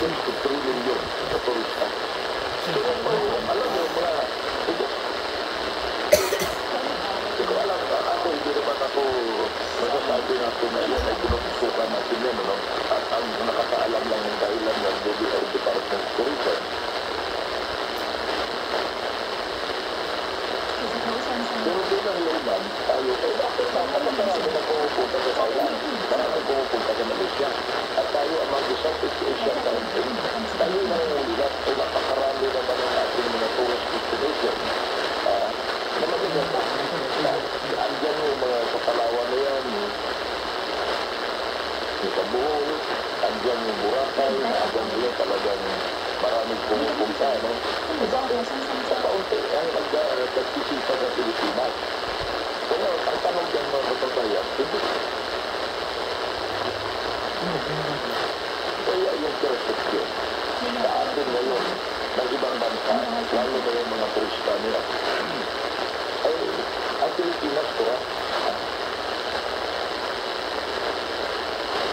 2 million sa turista. So, alam mo, mga, hindi ko alam, ako, hindi naman ako masasabi natin na yan ay pinupusukan natin yan, ano? At ang nakakaalam lang ng dahilan ng BBI Department of Tourism. Pero bilang layman, tayo, bakit marami nagpupunta sa Thailand? Marami nagpupunta sa Malaysia. At tayo ang mga Southeast Asian country. Tayo nangungulat ay napakarami naman ang ating mga tourist destination. Na magaganda. Andyan yung mga sa Palawan na yan, yung sa Bohol, andyan yung Boracay, andyan yun talagang maraming pumupunta, no? E bakit sa kaunti ang nagsisipag ng Pilipinas? Kaya ang tanong dyan mga kababayan, hindi. Kaya yung perception sa atin ngayon ng ibang bansa, lalo na yung mga turista nila, ay ang Pilipinas pura.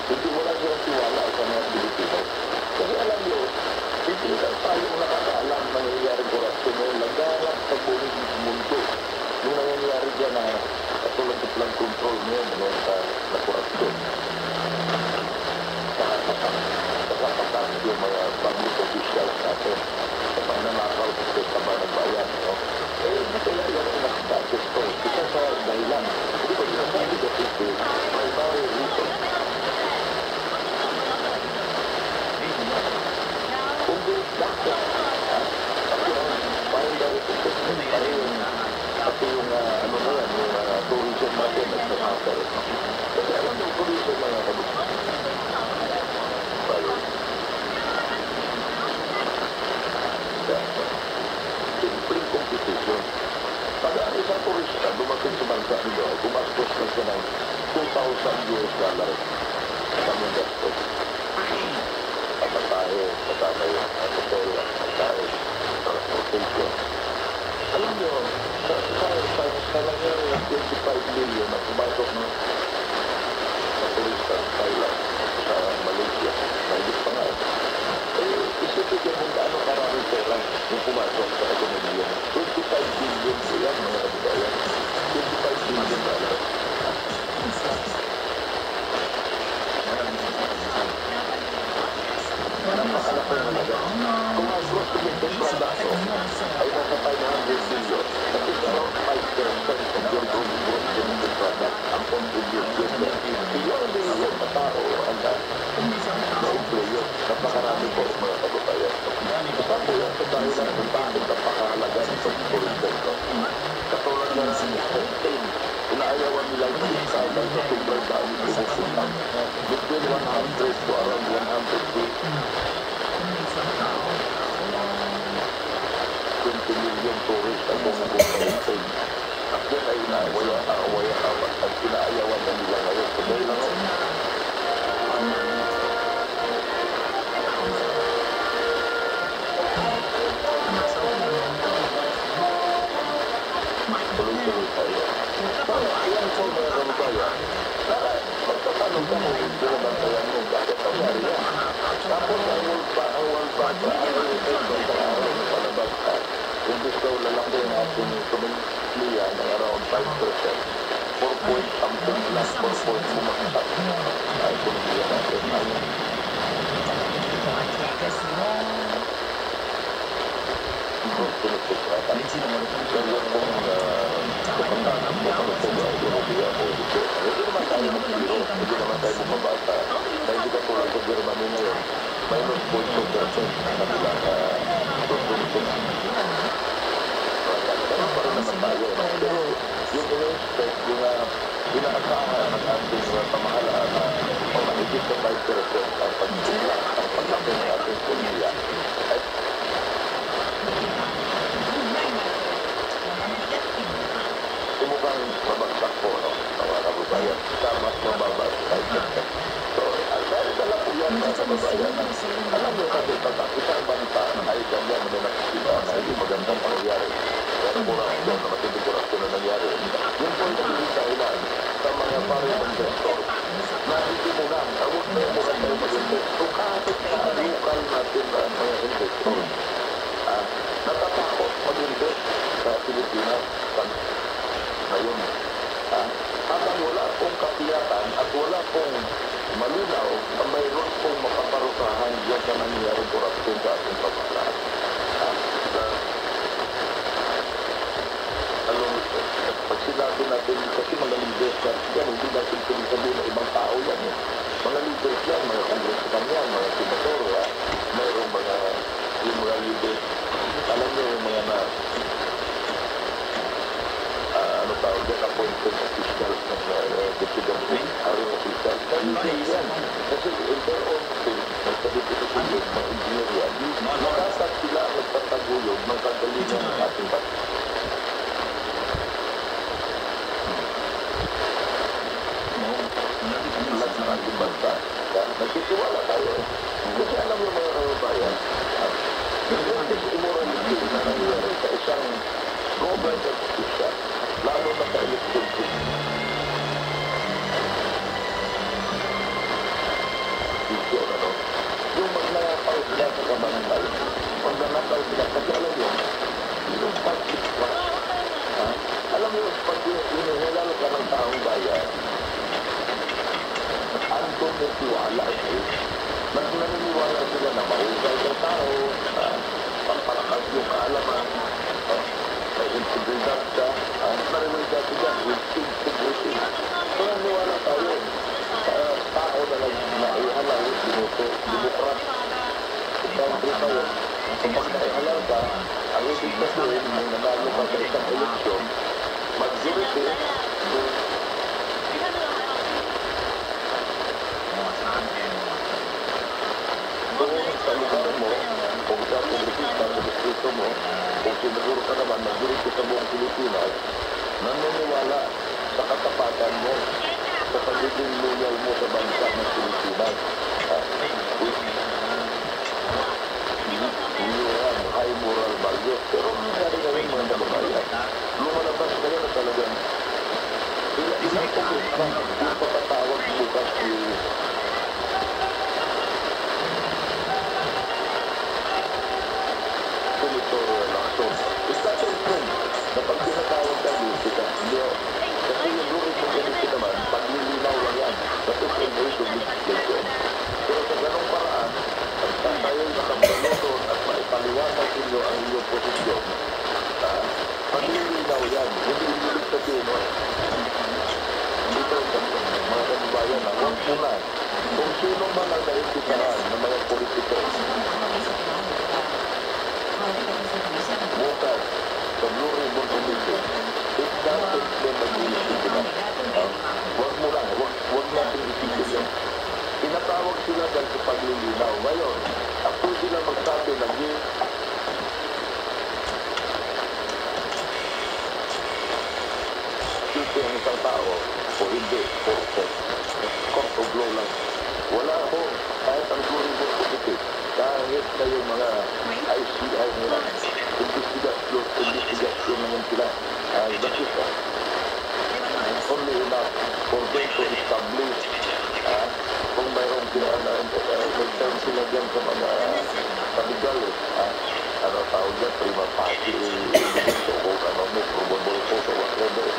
Hindi mo lang silang tiwala sa mga Pilipino. Kasi alam nyo, hindi lang tayong nakakaalam ng nangyayaring korupsyon ngayon. Laganap sa buong mundo. Yung nangyayari dyan na katulad ng plan control ngayon na korupsyon. Nakakatak yung mga public officials natin sa pananakaw sa taban ng bayan. No? Hindi kaya yan ang nakatasis ko. Isa sa dahilan. Hindi ko sinasabi kasi primary reason. Pati yung ano na yan, yung tourism natin nagpapasal. Kasi alam mo, tourism mga kabuksan. Simpleng competition. Pag ang isang turista dumating sa bansa nito, gumastos na siya ng $2,000 ang gastos. Pagkatahe, kasama yung hotel, pagkahe, transportation. Alam nyo, sa nangyari ng 25 million na pumasok na sa turista sa Thailand, sa Malaysia, mahigit pa nga. Isipin nyo kung gaano karaming pera yung pumasok sa ekonomiya. 25 billion po yan, mga kababayan. $25 billion. Napakalaki ng halaga. Kung ang gross domestic product ay nasa 500 billion, that is around 5% of your gross domestic product ang contribution niya. Ilang billion na tao ang na-employer. Napakarami po mga kababayan. Isa po yan sa dahilan kung bakit napakahalaga ng tourism. Katulad ng sustain, inaayawan nila yung isa dahil sa sobrang dami pumupunta. Between 100 to around 150 20 million tourists ang bumubuong sa Spain. At yan ay inaayawan at inaayawan na nila ngayon. So dahil lang tuloy-tuloy tayo. Ayan po mga kababayan, magtatanong ka mo yung binabantayan mo, bakit nangyari yan? Tapos ang World Bank, ang IMF sa araw ng palabas ka, imbis daw lalaki ang ating ekonomiya ng around 5%, 4 point something lang, 4 point bumagsak ang ekonomiya natin. Tunutok na tayo. Kaya kung kapatanan mo, kanutuga ang ekonomiya mo, hindi naman tayo magbiro, hindi naman tayo bumabasa. Dahil di ka tulad sa Germany ngayon, minus 0.2% ang kanilang tunutok. Kaya pa rin naman tayo. Pero yung in-expect, yung inaasahan ng ating pamahalaan na pamahigit sa 5% ang pagkikita, ang paglaki ng ating ekonomiya, ay mukhang mabagsak po, no? Mga kababayan, sa mas mababa sa 5%. So, dahil dala po yan, mga kababayan, alam nyo kasi pag isang bansa ay ganyan na nakikita na hindi magandang pangyayari. Pero korupsyon, na matinding korupsyon na nangyari. Yun po yung naging dahilan sa mga foreign investors na hindi mo lang, huwag na mo lang tayo mag-invest. So, kahit sa local na malinaw na mayroon pong makaparusahan diyan sa nangyaring korupsyon sa ating pamahalaan. Pag sinabi natin, kasi mga leaders yan, hindi natin sabihin na ibang tao yan. Mga leaders yan, mga congressman yan, mga senador, mayroong yung mga leaders, alam niyo yung mga ano tawag yan, appointed officials ng DPWH, hiring officials, leaders yan. Kasi in their own field, nagsabitin mga engineer yan, dapat sila magtataguyod ng kagalingan ng ating bansa. Ng ating bansa. Nagtitiwala tayo. Kasi alam mo mga kababayan, yung immorality na nangyari sa isang government official, lalo na sa election system. Yung magnanakaw sila sa kabanatay, magnanakaw sila, kasi alam mo, yung public trust, alam mo, pag inihilal ka ng taong bayan, andun yung tiwala eh. Naniniwala sila na mahusay ng tao, pampalakas yung kaalaman, may integridad ka, narinig ka sila, with integrity. So naniniwala tayo sa tao na naihalal, demokrat, country tayo. Kapag naihalal ka, ang ibig sabihin, may nanalo ka sa isang eleksyon, majority, sa lugar mo, kung sa publikista, sa distrito mo, kung sinaguro ka naman, majority sa buong Pilipinas, naniniwala sa katapatan mo, sa pagiging loyal mo sa bansa ng Pilipinas. You have high moral values. Pero nangyari na rin mga kababayan, lumalabas kayo na talagang ilang pagkita yung papatawag bukas yung kapag tinatawag ka, busy ka. Hindi o. Kasi yung rules ng ganito naman, paglilinaw lang yan. That is in aid of legislation. Pero sa ganong paraan, pag tayo'y nakabalotod at maipaliwanag ninyo ang inyong posisyon, paglilinaw yan. Hindi ibig sabihin, no? Dito, mga kababayan, huwag muna. Kung sino man ang naimbitahan ng mga politiko, bukas, sa Blue Ribbon Commission, it doesn't then mag-iisip na. Huwag mo lang, huwag natin isipin yan. Tinatawag sila dahil sa paglilinaw. Ngayon, ako sila magsabi na guilty ang isang tao o hindi, court of law lang. Wala ako, kahit ang Blue Ribbon Commission, kahit na yung mga ICI nila, investigation naman sila. That is only enough for them to establish kung mayroong may sila dyan sa mga legal ano tawag dyan, prima facie evidence o kung may probable cause o whatever.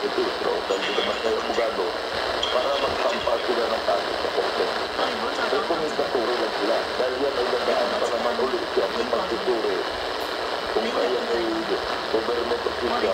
Ito, pero dahil naman kayo abogado para magsampa sila ng kaso sa korte. Pero kung nagkaturi lang sila, dahil yan ay dadaan pa naman ulit yan, yung magtuturi kung kaya ay government official